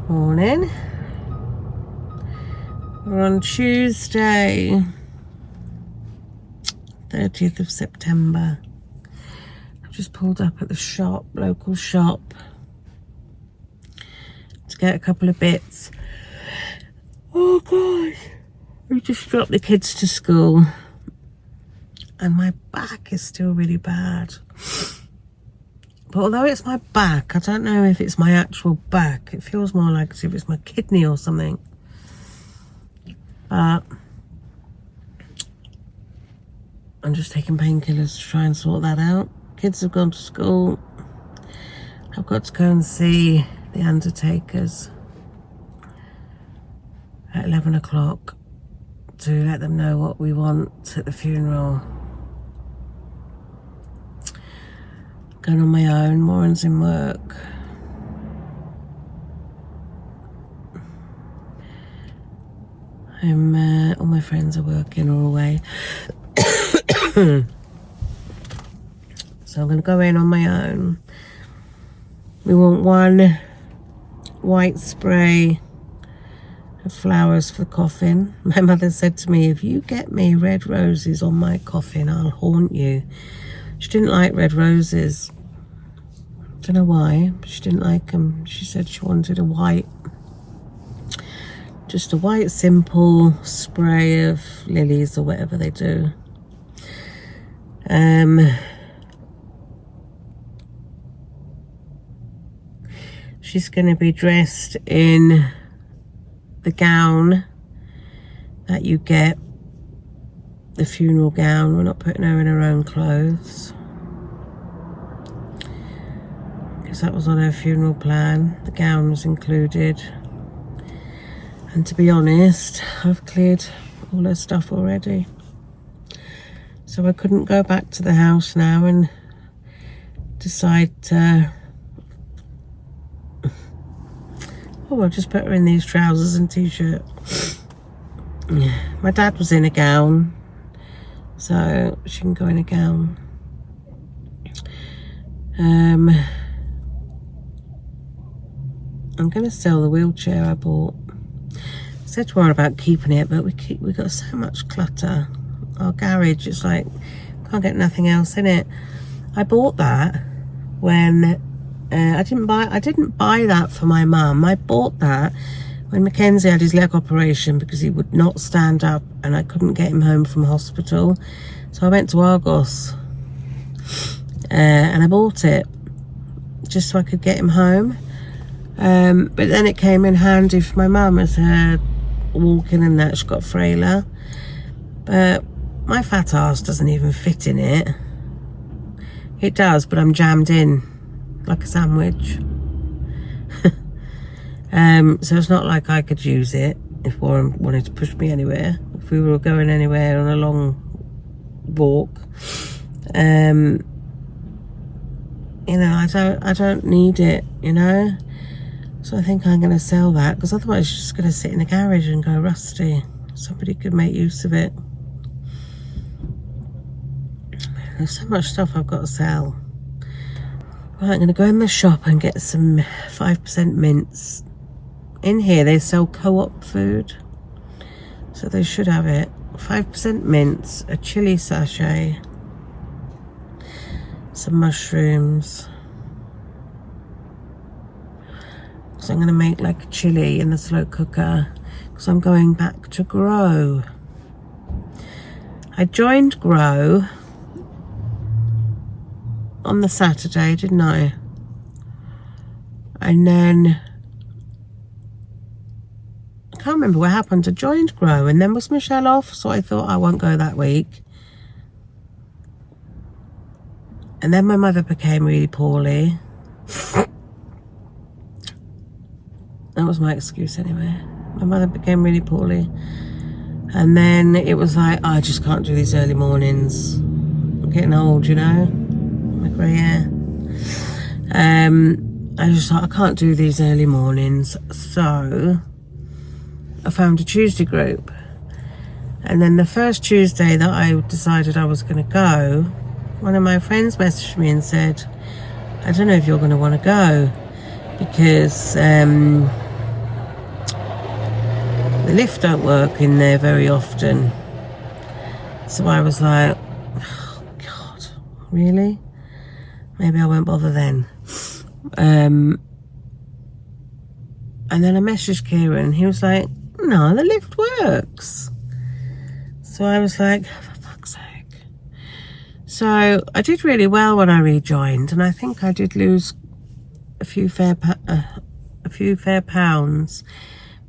Morning. We're on Tuesday, 30th of September. I've just pulled up at the shop, local shop, to get a couple of bits. Oh gosh, we just dropped the kids to school and my back is still really bad. But although it's my back, I don't know if it's my actual back. It feels more like as if it's my kidney or something. But I'm just taking painkillers to try and sort that out. Kids have gone to school. I've got to go and see the undertakers at 11 o'clock to let them know what we want at the funeral. Going on my own. Warren's in work. All my friends are working or away. So I'm going to go in on my own. We want one white spray of flowers for the coffin. My mother said to me, if you get me red roses on my coffin, I'll haunt you. She didn't like red roses. Don't know why, but she didn't like them. She said she wanted a white, just a white simple spray of lilies or whatever they do. She's going to be dressed in the gown that you get, the funeral gown. We're not putting her in her own clothes, because that was on her funeral plan. The gown was included. And to be honest, I've cleared all her stuff already. So I couldn't go back to the house now and decide to... Oh, I'll just put her in these trousers and t-shirt. My dad was in a gown, so she can go in a gown. I'm going to sell the wheelchair I bought. I said to Warren about keeping it, but we got so much clutter. Our garage, it's like, can't get nothing else in it. I bought that when I didn't buy that for my mum. I bought that when Mackenzie had his leg operation because he would not stand up and I couldn't get him home from hospital. So I went to Argos and I bought it just so I could get him home. But then it came in handy for my mum as her walking and that. She got frailer. But my fat ass doesn't even fit in it. It does, but I'm jammed in like a sandwich. So it's not like I could use it if Warren wanted to push me anywhere. If we were going anywhere on a long walk. You know, I don't need it, you know. So I think I'm going to sell that, because otherwise it's just going to sit in the garage and go rusty. Somebody could make use of it. There's so much stuff I've got to sell. Right, I'm going to go in the shop and get some 5% mints. In here they sell co-op food, so they should have it. 5% mints, a chili sachet, some mushrooms. So I'm going to make like a chili in the slow cooker, because I'm going back to Grow. I joined Grow on the Saturday, didn't I? And then I can't remember what happened. I joined Grow and then was Michelle off, so I thought I won't go that week. And then my mother became really poorly. That was my excuse anyway. My mother became really poorly. And then it was like, I just can't do these early mornings. I'm getting old, you know. My grey hair. I just thought, I can't do these early mornings. So I found a Tuesday group. And then the first Tuesday that I decided I was going to go, one of my friends messaged me and said, I don't know if you're going to want to go, because the lift don't work in there very often. So I was like, oh God, really? Maybe I won't bother then. And then I messaged Kieran. He was like, no, the lift works. So I was like, for fuck's sake. So I did really well when I rejoined, and I think I did lose a few fair pounds.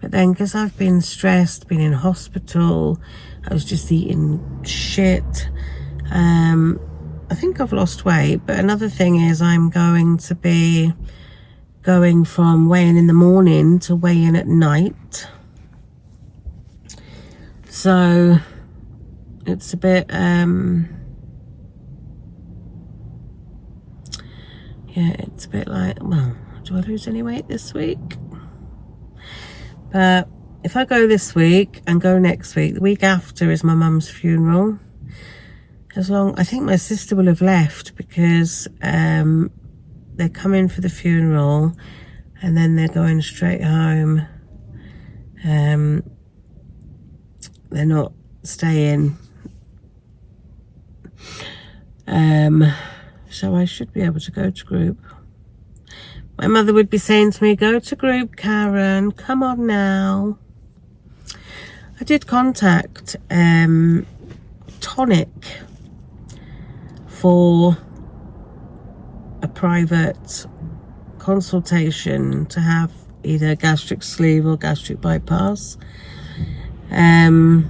But then, because I've been stressed, been in hospital, I was just eating shit. I think I've lost weight. But another thing is, I'm going to be going from weighing in the morning to weighing at night. So it's a bit, yeah, it's a bit like, well, do I lose any weight this week? But if I go this week and go next week, the week after is my mum's funeral. I think my sister will have left because they're coming for the funeral and then they're going straight home. They're not staying. So I should be able to go to group. My mother would be saying to me, go to group, Karen, come on now. I did contact Tonic for a private consultation to have either gastric sleeve or gastric bypass. Now,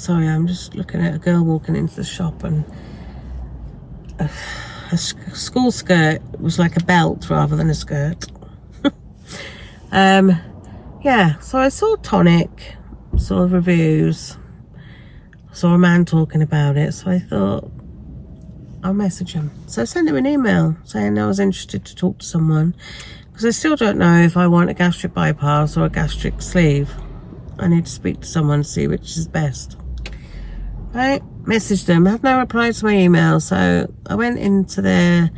I'm just looking at a girl walking into the shop, and a school skirt was like a belt rather than a skirt. Yeah, so I saw Tonic, saw reviews, saw a man talking about it, so I thought I'll message him. So I sent him an email saying I was interested to talk to someone, because I still don't know if I want a gastric bypass or a gastric sleeve. I need to speak to someone to see which is best. Right, messaged them, had no reply to my email, so I went into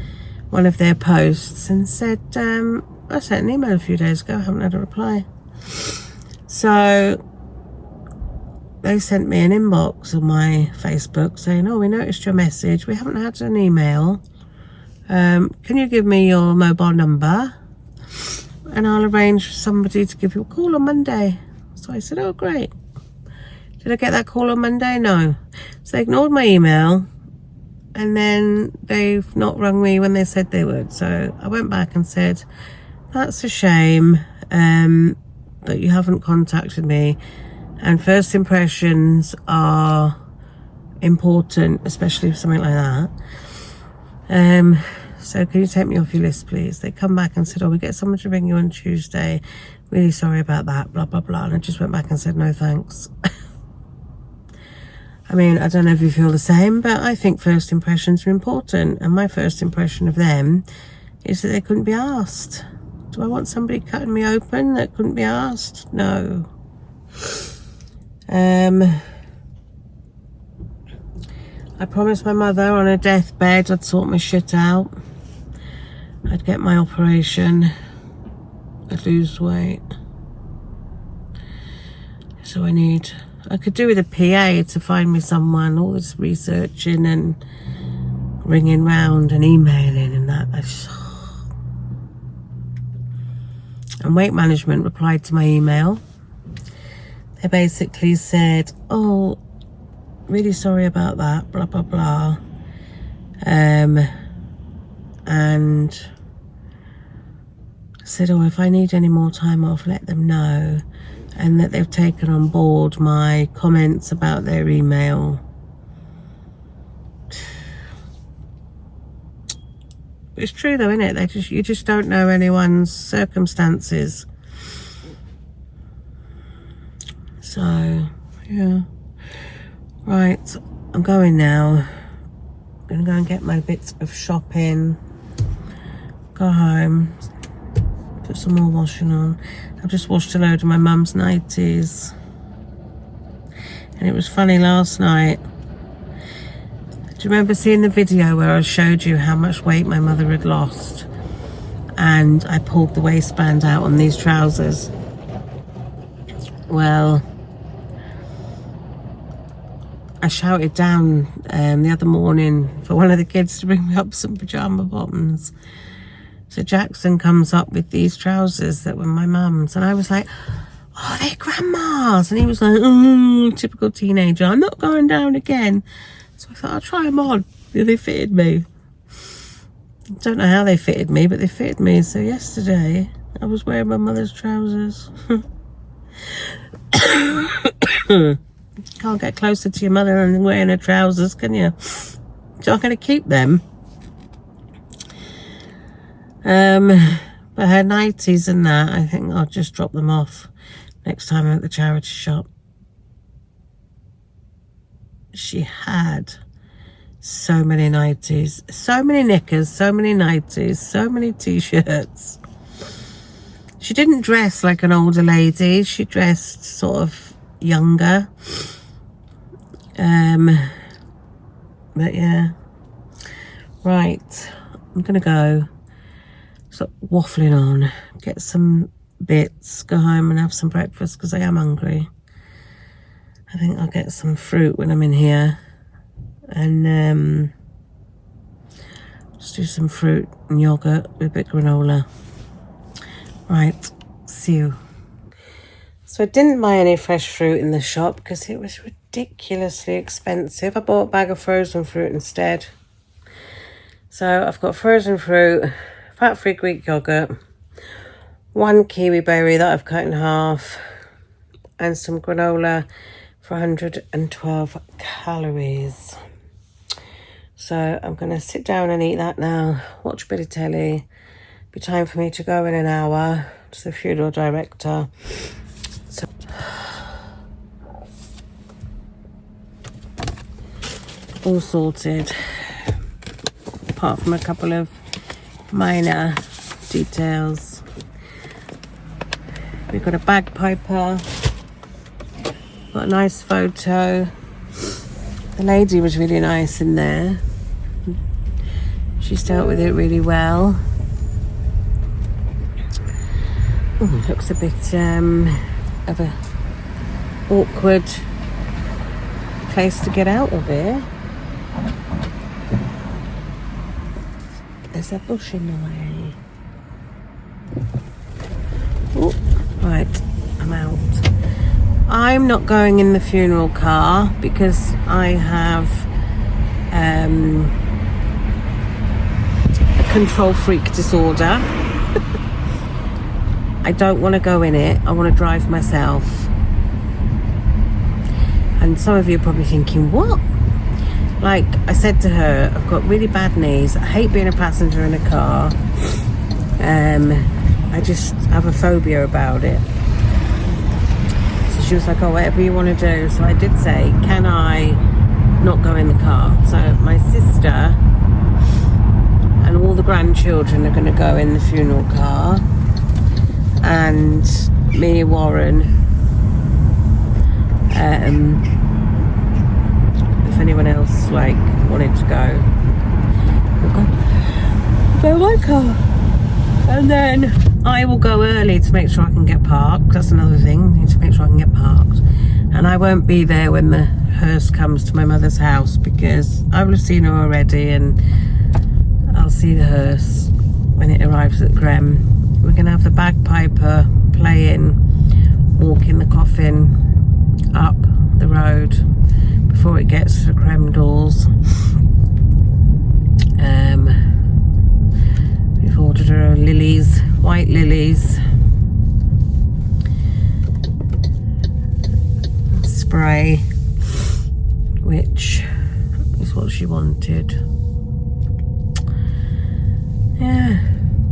one of their posts and said, I sent an email a few days ago, I haven't had a reply. So they sent me an inbox on my Facebook saying, oh, we noticed your message, we haven't had an email. Can you give me your mobile number and I'll arrange for somebody to give you a call on Monday. So I said, oh, great. Did I get that call on Monday? No. So they ignored my email, and then they've not rung me when they said they would. So I went back and said, that's a shame that you haven't contacted me, and first impressions are important, especially for something like that. So can you take me off your list, please? They come back and said, oh, we get someone to ring you on Tuesday. Really sorry about that, blah, blah, blah. And I just went back and said, no, thanks. I mean, I don't know if you feel the same, but I think first impressions are important. And my first impression of them is that they couldn't be asked. Do I want somebody cutting me open that couldn't be asked? No. I promised my mother on her deathbed I'd sort my shit out. I'd get my operation. I'd lose weight. So I could do with a PA to find me someone. All this researching and ringing round and emailing and that. And Weight Management replied to my email. They basically said, oh, really sorry about that, blah, blah, blah. And said, oh, if I need any more time off, let them know. And that they've taken on board my comments about their email. It's true though, isn't it? You just don't know anyone's circumstances. So, yeah. Right, I'm going now. I'm gonna go and get my bits of shopping. Go home. Put some more washing on. I've just washed a load of my mum's nighties. And it was funny last night. Do you remember seeing the video where I showed you how much weight my mother had lost? And I pulled the waistband out on these trousers. Well, I shouted down the other morning for one of the kids to bring me up some pyjama bottoms. So Jackson comes up with these trousers that were my mum's, and I was like, oh, they're grandma's. And he was like, typical teenager, I'm not going down again. So I thought, I'll try them on. They fitted me. I don't know how they fitted me, but they fitted me. So yesterday, I was wearing my mother's trousers. Can't get closer to your mother and wearing her trousers, can you? So I'm going to keep them. But her nighties and that, I think I'll just drop them off next time I'm at the charity shop. She had so many nighties, so many knickers, so many nighties, so many t-shirts. She didn't dress like an older lady. She dressed sort of younger. But yeah. Right. I'm going to go. Stop waffling on. Get some bits. Go home and have some breakfast because I am hungry. I think I'll get some fruit when I'm in here. And just do some fruit and yogurt with a bit of granola. Right, see you. So I didn't buy any fresh fruit in the shop because it was ridiculously expensive. I bought a bag of frozen fruit instead. So I've got frozen fruit, fat-free Greek yogurt, 1 kiwi berry that I've cut in half, and some granola for 112 calories. So I'm going to sit down and eat that now, watch a bit of telly. Be time for me to go in an hour to the funeral director. So all sorted, apart from a couple of minor details. We've got a bagpiper, got a nice photo. The lady was really nice in there. She's dealt with it really well. Ooh, looks a bit of a awkward place to get out of here. There's a bush in the way. Oh, right, I'm out. I'm not going in the funeral car because I have a control freak disorder. I don't want to go in it. I want to drive myself. And some of you are probably thinking, what? Like I said to her, I've got really bad knees. I hate being a passenger in a car. I just have a phobia about it. So she was like, oh, whatever you want to do. So I did say, can I not go in the car? So my sister and all the grandchildren are going to go in the funeral car. And me, Warren, if anyone else like wanted to go, we'll go my car, and then I will go early to make sure I can get parked. That's another thing, I need to make sure I can get parked, and I won't be there when the hearse comes to my mother's house because I will have seen her already, and I'll see the hearse when it arrives at Grem. We're going to have the bagpiper playing, walking the coffin up the road before it gets to the Creme doors. We've ordered her lilies, white lilies, spray, which is what she wanted. Yeah.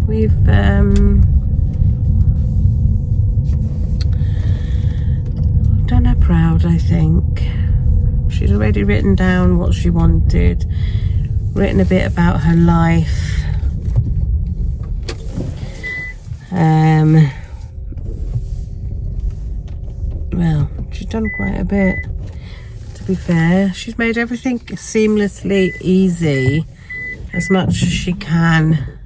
We've done her proud, I think. She's already written down what she wanted, written a bit about her life. Well, she's done quite a bit, to to be fair. She's made everything seamlessly easy as much as she can.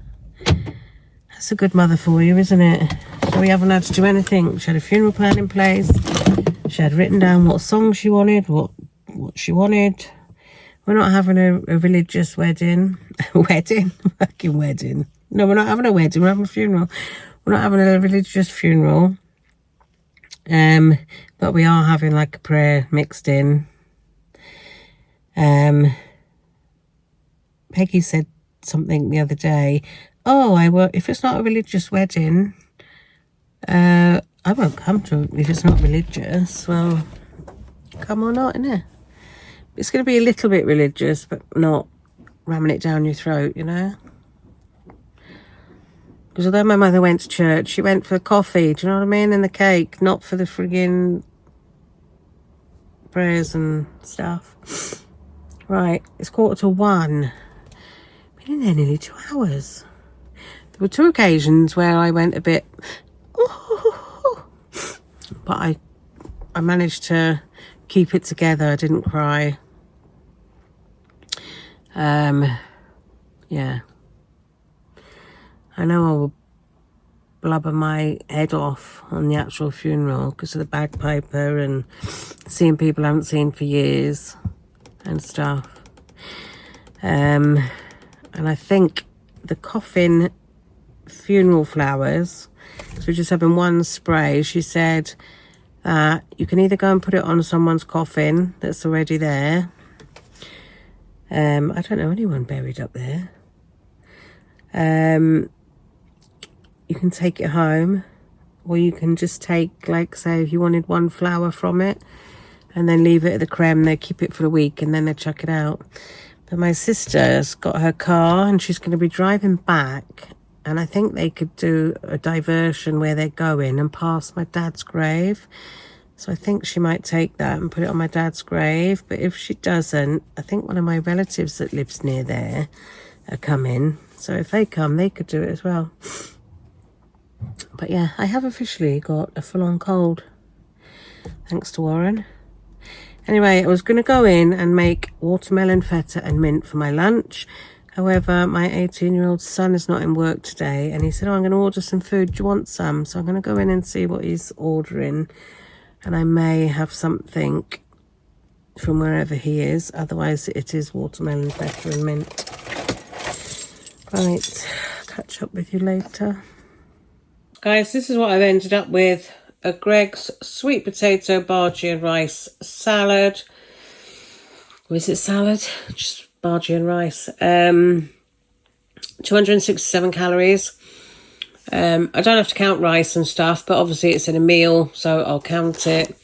That's a good mother for you, isn't it? So we haven't had to do anything. She had a funeral plan in place. She had written down what song she wanted, what she wanted. We're not having a religious wedding. Wedding? Fucking wedding. No, we're not having a wedding. We're having a funeral. We're not having a religious funeral. But we are having like a prayer mixed in. Peggy said something the other day. Oh, if it's not a religious wedding, I won't come to it if it's not religious. Well, come or not, innit? It's going to be a little bit religious, but not ramming it down your throat, you know? Because although my mother went to church, she went for the coffee, do you know what I mean? And the cake, not for the friggin' prayers and stuff. Right, it's 12:45. Been in there nearly 2 hours. There were 2 occasions where I went a bit... but I managed to keep it together. I didn't cry. Yeah. I know I will blubber my head off on the actual funeral because of the bagpiper and seeing people I haven't seen for years and stuff. And I think the coffin funeral flowers, so we're just having one spray. She said that you can either go and put it on someone's coffin that's already there. I don't know anyone buried up there. You can take it home, or you can just take, like, say, if you wanted one flower from it, and then leave it at the creme. They keep it for a week, and then they chuck it out. But my sister's got her car, and she's going to be driving back, and I think they could do a diversion where they're going and pass my dad's grave. So I think she might take that and put it on my dad's grave. But if she doesn't, I think one of my relatives that lives near there are coming. So if they come, they could do it as well. But yeah, I have officially got a full-on cold. Thanks to Warren. Anyway, I was going to go in and make watermelon feta and mint for my lunch. However, my 18-year-old son is not in work today. And he said, oh, I'm going to order some food. Do you want some? So I'm going to go in and see what he's ordering. And I may have something from wherever he is. Otherwise, it is watermelon feta and mint. Right, catch up with you later. Guys, this is what I've ended up with. A Greg's sweet potato, bhaji and rice salad. Or is it salad? Just bhaji and rice. 267 calories. I don't have to count rice and stuff, but obviously it's in a meal, so I'll count it.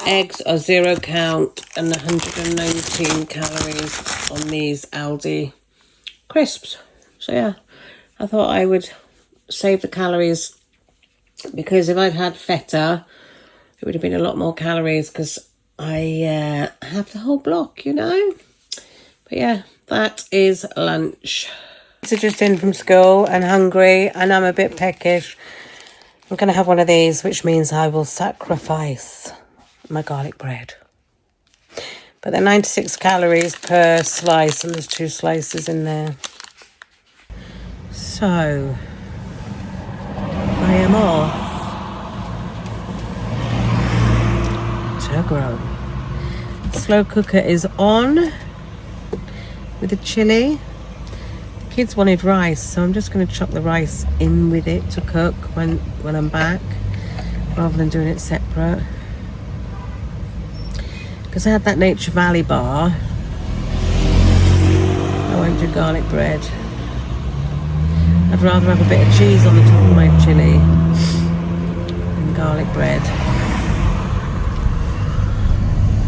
Eggs are 0 count and 119 calories on these Aldi crisps. So yeah, I thought I would save the calories, because if I'd had feta, it would have been a lot more calories, because I have the whole block, you know. But yeah, that is lunch. So just in from school and hungry, and I'm a bit peckish. I'm going to have one of these, which means I will sacrifice my garlic bread. But they're 96 calories per slice, and there's 2 slices in there. So I am off to grow. Slow cooker is on with the chili. The kids wanted rice, so I'm just going to chop the rice in with it to cook when I'm back, rather than doing it separate. Because I had that Nature Valley bar, I won't do garlic bread. I'd rather have a bit of cheese on the top of my chili than garlic bread.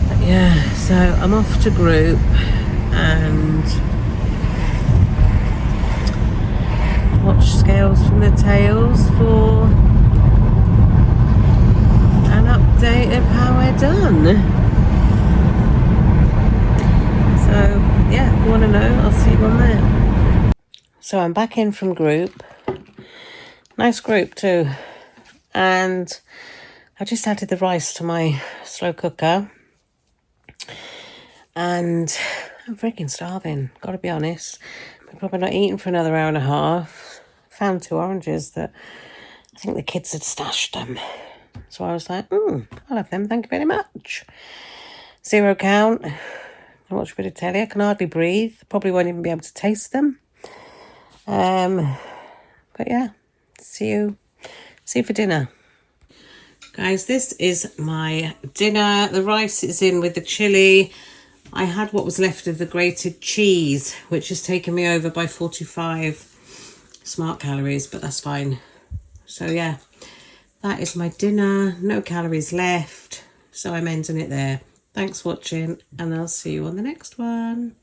But yeah, so I'm off to group and watch Scales from the Tails for an update of how we're done. So yeah, if you want to know, I'll see you on there. So I'm back in from group. Nice group too. And I just added the rice to my slow cooker. And I'm freaking starving, gotta be honest. I'm probably not eating for another hour and a half. Found 2 oranges that I think the kids had stashed them. So I was like, I'll have them, thank you very much. 0 count. I watch a bit of telly. I can hardly breathe. Probably won't even be able to taste them. But yeah, see you for dinner. Guys, this is my dinner. The rice is in with the chilli. I had what was left of the grated cheese, which has taken me over by 45 smart calories, but that's fine. So yeah, that is my dinner. No calories left. So I'm ending it there. Thanks for watching, and I'll see you on the next one.